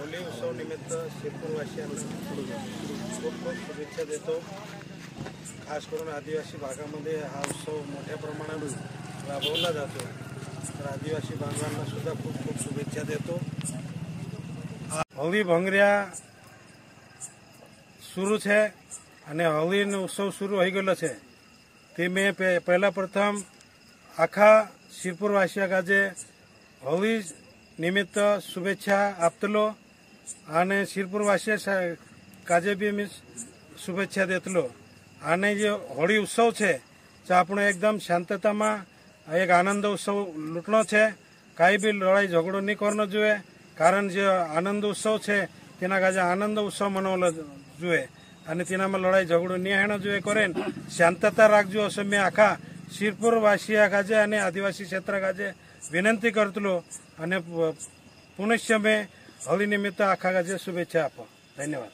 होली उत्सव निमित्त शिरपूरवासियांना खूप खूप शुभेच्छा देतो। खास करून आदिवासी भागामध्ये हा उत्सव मोठ्या प्रमाणात राबवला जातो, तर आदिवासी बांधवांना सुद्धा खूप खूप शुभेच्छा देतो। होली भंगरिया शुरू है અને હોળીનો ઉત્સવ શરૂ થઈ ગયેલો છે તે મેં પહેલા પ્રથમ આખા શિરપુરવાસીઓ કાજે હોળી નિમિત્ત શુભેચ્છા આપતલો અને શિરપુરવાસીઓ કાજે બી મેં શુભેચ્છા દેતલો। અને જે હોળી ઉત્સવ છે તે આપણો એકદમ શાંતતામાં એક આનંદ ઉત્સવ લૂંટનો છે। કાંઈ બી લડાઈ ઝઘડો નહીં કરવો જોઈએ, કારણ જે આનંદ ઉત્સવ છે તેના કાજે આનંદ ઉત્સવ મનાવવો જોઈએ અને તેનામાં લડાઈ ઝઘડો નહીં હેણો જોઈએ કરે શાંતતા રાખજો અસે મેં આખા શિરપુરવાસીઓ કાજે અને આદિવાસી ક્ષેત્ર કાજે વિનંતી કરતલો અને પુનશ્ચ મેં હોળી નિમિત્ત આખા કાજે શુભેચ્છા આપો। ધન્યવાદ।